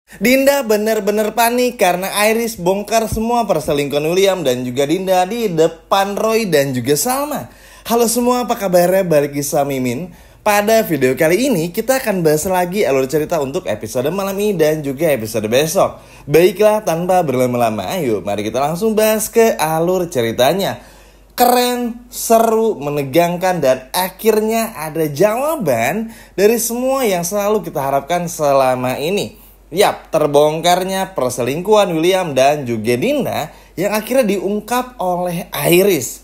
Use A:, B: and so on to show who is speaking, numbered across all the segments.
A: Dinda bener-bener panik karena Iris bongkar semua perselingkuhan William dan juga Dinda di depan Roy dan juga Salma. Halo semua, apa kabarnya? Balik lagi sama Mimin. Pada video kali ini kita akan bahas lagi alur cerita untuk episode malam ini dan juga episode besok. Baiklah, tanpa berlama-lama, ayo mari kita langsung bahas ke alur ceritanya. Keren, seru, menegangkan, dan akhirnya ada jawaban dari semua yang selalu kita harapkan selama ini. Yap, terbongkarnya perselingkuhan William dan juga Dinda yang akhirnya diungkap oleh Iris.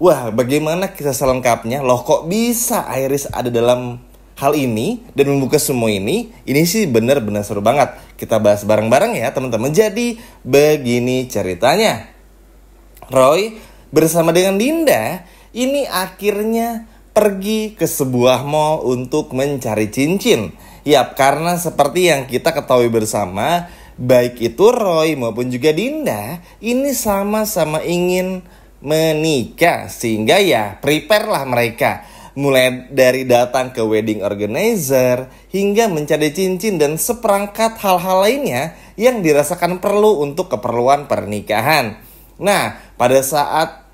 A: Wah, bagaimana kisah selengkapnya? Loh, kok bisa Iris ada dalam hal ini dan membuka semua ini? Ini sih benar-benar seru banget. Kita bahas bareng-bareng ya teman-teman. Jadi, begini ceritanya. Roy bersama dengan Dinda ini akhirnya pergi ke sebuah mall untuk mencari cincin. Yap, karena seperti yang kita ketahui bersama, baik itu Roy maupun juga Dinda ini sama-sama ingin menikah. Sehingga ya prepare lah mereka. Mulai dari datang ke wedding organizer hingga mencari cincin dan seperangkat hal-hal lainnya yang dirasakan perlu untuk keperluan pernikahan. Nah, pada saat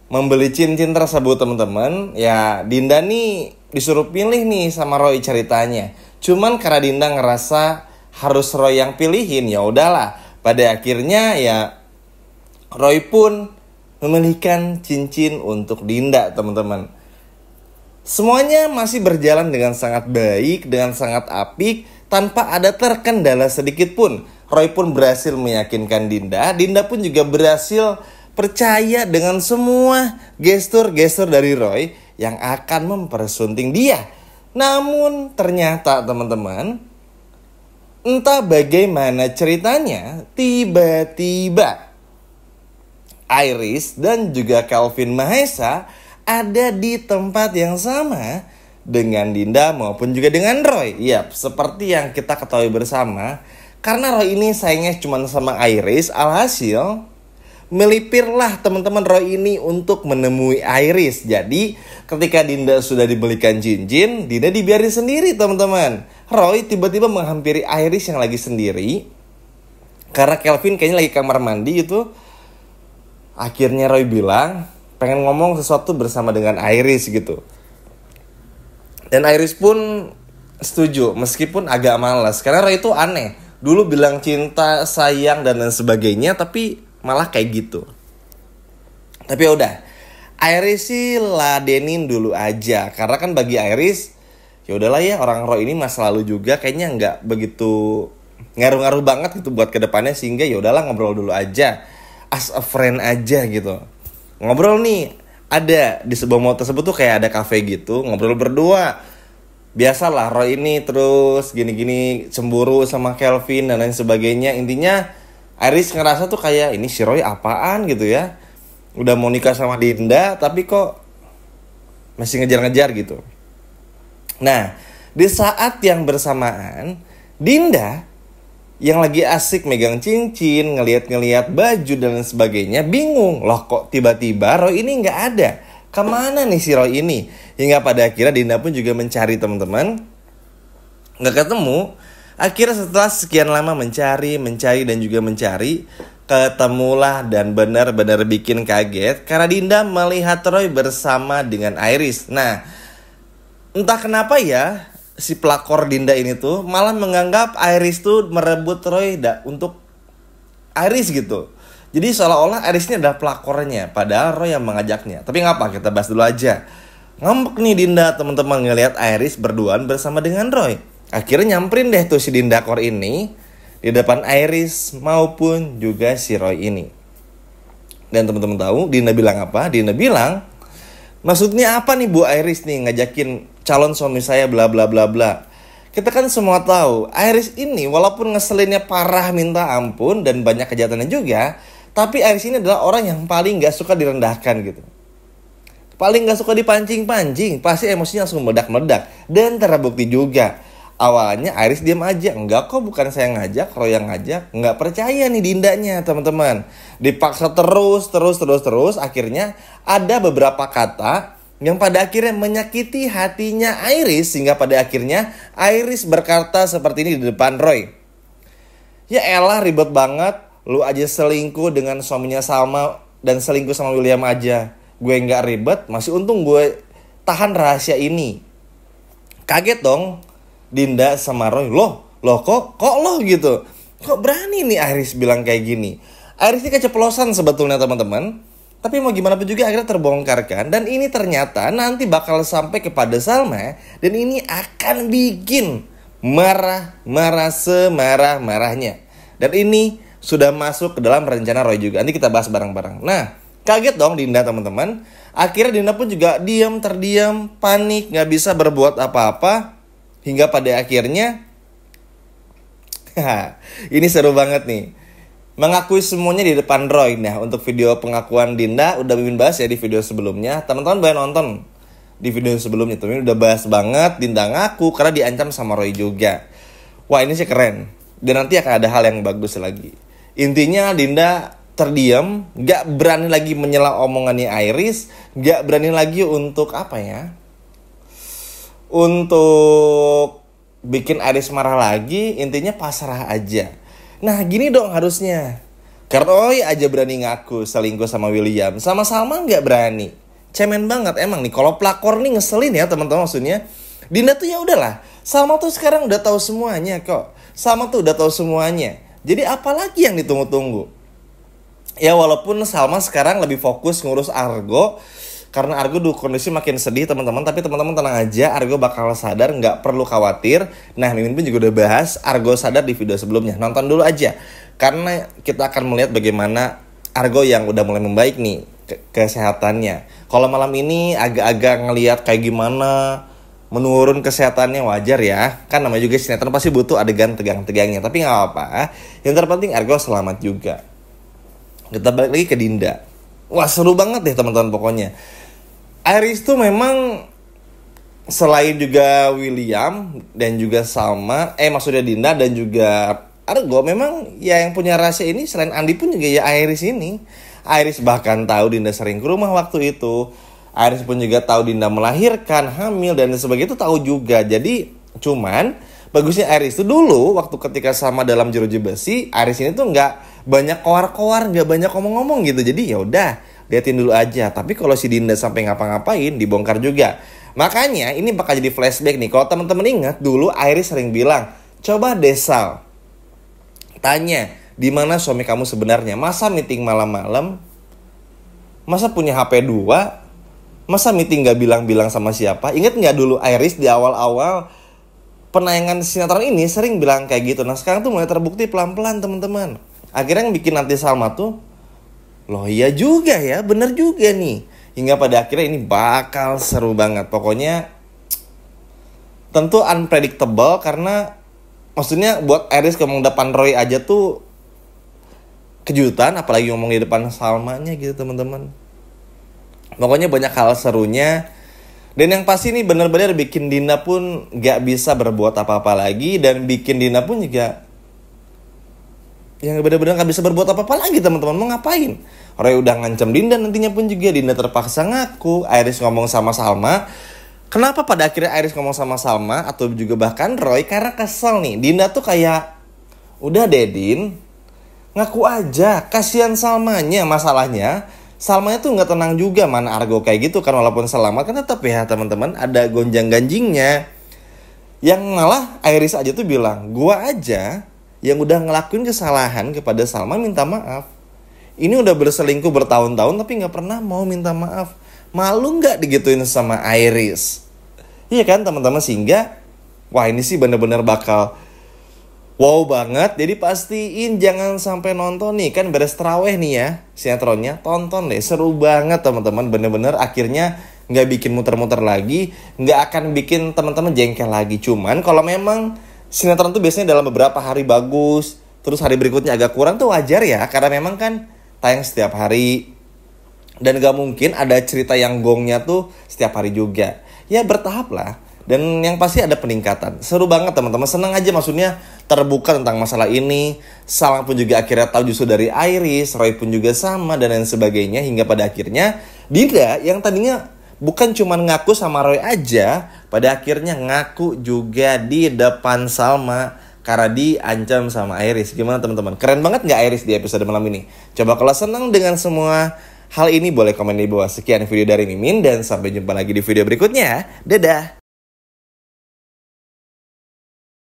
A: membeli cincin tersebut teman-teman, ya Dinda nih disuruh pilih nih sama Roy ceritanya. Cuman karena Dinda ngerasa harus Roy yang pilihin, ya udahlah. Pada akhirnya ya Roy pun memilihkan cincin untuk Dinda, teman-teman. Semuanya masih berjalan dengan sangat baik, dengan sangat apik, tanpa ada terkendala sedikit pun. Roy pun berhasil meyakinkan Dinda. Dinda pun juga berhasil percaya dengan semua gestur-gestur dari Roy yang akan mempersunting dia. Namun ternyata teman-teman, entah bagaimana ceritanya, tiba-tiba Iris dan juga Calvin Mahesa ada di tempat yang sama dengan Dinda maupun juga dengan Roy. Yap, seperti yang kita ketahui bersama, karena Roy ini sayangnya cuma sama Iris, alhasil melipirlah teman-teman Roy ini untuk menemui Iris. Jadi ketika Dinda sudah dibelikan cincin, Dinda dibiarin sendiri teman-teman. Roy tiba-tiba menghampiri Iris yang lagi sendiri karena Calvin kayaknya lagi kamar mandi gitu. Akhirnya Roy bilang pengen ngomong sesuatu bersama dengan Iris gitu. Dan Iris pun setuju meskipun agak malas karena Roy itu aneh. Dulu bilang cinta, sayang dan lain sebagainya, tapi malah kayak gitu. Tapi ya udah, Iris sih ladenin dulu aja. Karena kan bagi Iris, ya udahlah ya, orang Roy ini masa lalu juga kayaknya nggak begitu ngaruh-ngaruh banget gitu buat kedepannya. Sehingga ya udahlah ngobrol dulu aja, as a friend aja gitu. Ngobrol nih, ada di sebuah mall tersebut tuh kayak ada cafe gitu, ngobrol berdua. Biasalah Roy ini terus gini-gini cemburu sama Calvin dan lain sebagainya. Intinya Iris ngerasa tuh kayak ini si Roy apaan gitu ya. Udah mau nikah sama Dinda tapi kok masih ngejar-ngejar gitu. Nah, di saat yang bersamaan Dinda yang lagi asik megang cincin, ngeliat-ngeliat baju dan lain sebagainya, bingung. Loh kok tiba-tiba Roy ini gak ada. Kemana nih si Roy ini? Hingga pada akhirnya Dinda pun juga mencari teman-teman. Gak ketemu. Akhirnya setelah sekian lama mencari dan juga mencari, ketemulah dan benar-benar bikin kaget karena Dinda melihat Roy bersama dengan Iris. Nah, entah kenapa ya si pelakor Dinda ini tuh malah menganggap Iris tuh merebut Roy untuk Iris gitu. Jadi seolah-olah Iris ini adalah pelakornya, padahal Roy yang mengajaknya. Tapi ngapa, kita bahas dulu aja. Ngambek nih Dinda teman-teman ngelihat Iris berduaan bersama dengan Roy. Akhirnya nyamperin deh tuh si Dinda Kor ini di depan Iris maupun juga si Roy ini. Dan teman-teman tahu Dinda bilang apa? Dinda bilang, maksudnya apa nih Bu Iris nih ngajakin calon suami saya bla bla bla bla. Kita kan semua tahu Iris ini walaupun ngeselinnya parah minta ampun dan banyak kejahatannya juga, tapi Iris ini adalah orang yang paling gak suka direndahkan gitu. Paling gak suka dipancing-pancing, pasti emosinya langsung meledak-meledak. Dan terbukti juga. Awalnya Iris diam aja, enggak kok bukan saya ngajak, Roy yang ngajak. Enggak percaya nih Dindanya teman-teman. Dipaksa terus, akhirnya ada beberapa kata yang pada akhirnya menyakiti hatinya Iris. Sehingga pada akhirnya Iris berkata seperti ini di depan Roy. Ya elah ribet banget. Lu aja selingkuh dengan suaminya Salma dan selingkuh sama William aja. Gue nggak ribet, masih untung gue tahan rahasia ini. Kaget dong Dinda sama Roy. Loh kok lo gitu? Kok berani nih Iris bilang kayak gini? Iris ini keceplosan sebetulnya teman-teman. Tapi mau gimana pun juga akhirnya terbongkar kan. Dan ini ternyata nanti bakal sampai kepada Salma. Dan ini akan bikin marah semarah-marahnya. Dan ini sudah masuk ke dalam rencana Roy juga. Nanti kita bahas bareng-bareng. Nah, kaget dong Dinda teman-teman. Akhirnya Dinda pun juga terdiam, panik, gak bisa berbuat apa-apa. Hingga pada akhirnya ini seru banget nih. Mengakui semuanya di depan Roy. Nah, untuk video pengakuan Dinda udah Mimin bahas ya di video sebelumnya. Teman-teman boleh nonton di video sebelumnya. Mimin udah bahas banget Dinda ngaku karena diancam sama Roy juga. Wah, ini sih keren. Dan nanti akan ada hal yang bagus lagi. Intinya Dinda terdiam, gak berani lagi menyela omongannya Iris, gak berani lagi untuk apa ya? Untuk bikin Iris marah lagi, intinya pasrah aja. Nah gini dong harusnya. Karena Roy aja berani ngaku selingkuh sama William, sama Salma gak berani. Cemen banget emang nih. Kalau pelakor nih ngeselin ya teman-teman maksudnya. Dinda tuh ya udahlah. Salma tuh sekarang udah tahu semuanya kok. Salma tuh udah tahu semuanya. Jadi apalagi yang ditunggu-tunggu? Ya walaupun Salma sekarang lebih fokus ngurus Argo. Karena Argo tuh kondisi makin sedih teman-teman. Tapi teman-teman tenang aja, Argo bakal sadar, nggak perlu khawatir. Nah Mimin pun juga udah bahas Argo sadar di video sebelumnya. Nonton dulu aja. Karena kita akan melihat bagaimana Argo yang udah mulai membaik nih kesehatannya. Kalau malam ini agak-agak ngelihat kayak gimana menurun kesehatannya, wajar ya. Kan namanya juga sinetron pasti butuh adegan tegang-tegangnya. Tapi nggak apa-apa. Yang terpenting Argo selamat juga. Kita balik lagi ke Dinda. Wah seru banget deh teman-teman pokoknya. Iris tuh memang selain juga William dan juga Salma, maksudnya Dinda dan juga Argo, memang ya yang punya rahasia ini selain Andi pun juga ya Iris ini. Iris bahkan tahu Dinda sering ke rumah waktu itu. Iris pun juga tahu Dinda melahirkan, hamil dan sebagainya itu tahu juga. Jadi cuman bagusnya Iris itu dulu waktu ketika sama dalam jeruji besi, Iris ini tuh nggak banyak koar-koar, nggak banyak ngomong-ngomong gitu. Jadi ya udah liatin dulu aja. Tapi kalau si Dinda sampai ngapa-ngapain dibongkar juga. Makanya ini bakal jadi flashback nih. Kalau teman-teman ingat dulu Iris sering bilang, coba deh Sal, tanya di mana suami kamu sebenarnya. Masa meeting malam-malam? Masa punya HP 2? Masa meeting gak bilang-bilang sama siapa? Ingat gak dulu Iris di awal-awal penayangan sinetron ini sering bilang kayak gitu. Nah sekarang tuh mulai terbukti pelan-pelan teman-teman. Akhirnya yang bikin nanti Salma tuh, loh iya juga ya, bener juga nih. Hingga pada akhirnya ini bakal seru banget. Pokoknya tentu unpredictable karena maksudnya buat Iris ngomong depan Roy aja tuh kejutan. Apalagi ngomong di depan Salmanya gitu teman-teman. Pokoknya banyak hal serunya. Dan yang pasti nih benar-benar bikin Dinda pun gak bisa berbuat apa-apa lagi. Dan bikin Dinda pun juga yang benar-benar gak bisa berbuat apa-apa lagi teman-teman. Mau ngapain? Roy udah ngancam Dinda, nantinya pun juga Dinda terpaksa ngaku. Iris ngomong sama Salma. Kenapa pada akhirnya Iris ngomong sama Salma atau juga bahkan Roy? Karena kesel nih. Dinda tuh kayak, udah deh Din, ngaku aja. Kasihan Salmanya. Masalahnya Salmanya tuh gak tenang juga. Mana Argo kayak gitu kan, walaupun selamat kan tetap ya teman-teman ada gonjang-ganjingnya. Yang malah Iris aja tuh bilang, gua aja yang udah ngelakuin kesalahan kepada Salma minta maaf. Ini udah berselingkuh bertahun-tahun tapi gak pernah mau minta maaf. Malu gak digituin sama Iris? Iya kan teman-teman, sehingga wah ini sih bener-bener bakal wow banget. Jadi pastiin jangan sampai nonton nih. Kan beres terawih nih ya sinetronnya. Tonton deh, seru banget teman-teman. Bener-bener akhirnya gak bikin muter-muter lagi. Gak akan bikin teman-teman jengkel lagi. Cuman kalau memang sinetron tuh biasanya dalam beberapa hari bagus, terus hari berikutnya agak kurang tuh wajar ya. Karena memang kan tayang setiap hari. Dan gak mungkin ada cerita yang gongnya tuh setiap hari juga. Ya bertahap lah. Dan yang pasti ada peningkatan. Seru banget teman-teman. Senang aja maksudnya terbuka tentang masalah ini. Salma pun juga akhirnya tahu justru dari Iris. Roy pun juga sama dan lain sebagainya. Hingga pada akhirnya Dinda yang tadinya bukan cuma ngaku sama Roy aja, pada akhirnya ngaku juga di depan Salma. karena diancam sama Iris. Gimana teman-teman? Keren banget nggak Iris di episode malam ini? Coba kalau senang dengan semua hal ini boleh komen di bawah. Sekian video dari Mimin dan sampai jumpa lagi di video berikutnya. Dadah!